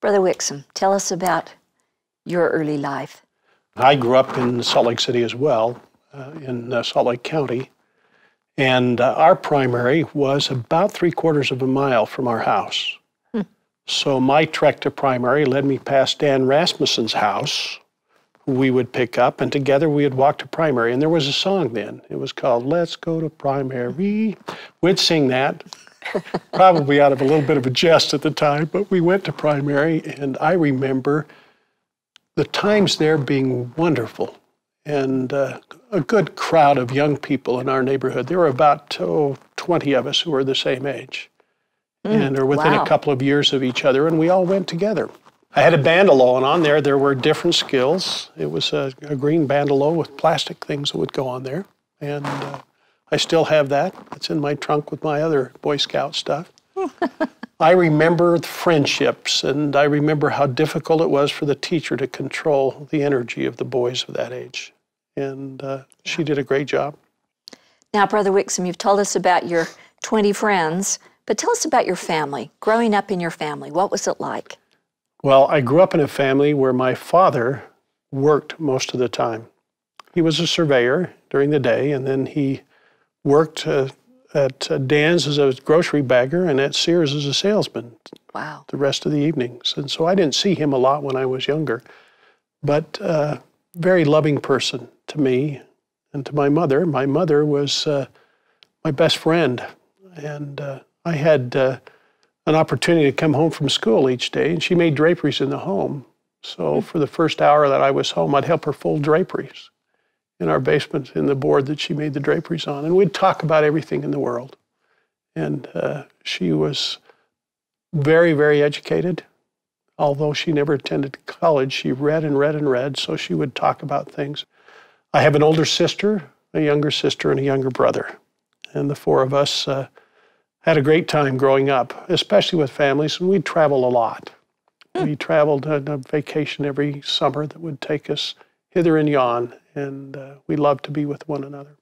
Brother Wixom, tell us about your early life. I grew up in Salt Lake City as well, in Salt Lake County. And our primary was about 3/4 of a mile from our house. So my trek to primary led me past Dan Rasmussen's house, who we would pick up, and together we would walk to primary. And there was a song then. It was called "Let's Go to Primary." We'd sing that, probably out of a little bit of a jest at the time, but we went to primary, and I remember the times there being wonderful, and a good crowd of young people in our neighborhood. There were about 20 of us who were the same age, and were within a couple of years of each other, and we all went together. I had a bandolo, and on there were different skills. It was a green bandolo with plastic things that would go on there, and I still have that. It's in my trunk with my other Boy Scout stuff. I remember the friendships, and I remember how difficult it was for the teacher to control the energy of the boys of that age. And she did a great job. Now, Brother Wixom, you've told us about your 20 friends, but tell us about your family. Growing up in your family, what was it like? Well, I grew up in a family where my father worked most of the time. He was a surveyor during the day, and then he worked at Dan's as a grocery bagger and at Sears as a salesman. Wow. The rest of the evenings. And so I didn't see him a lot when I was younger, but very loving person to me and to my mother. My mother was my best friend, and I had an opportunity to come home from school each day, and she made draperies in the home. So for the first hour that I was home, I'd help her fold draperies in our basement in the board that she made the draperies on. And we'd talk about everything in the world. And she was very, very educated. Although she never attended college, she read and read and read, so she would talk about things. I have an older sister, a younger sister, and a younger brother. And the four of us had a great time growing up, especially with families, and we'd travel a lot. We traveled on a vacation every summer that would take us hither and yon, and we loved to be with one another.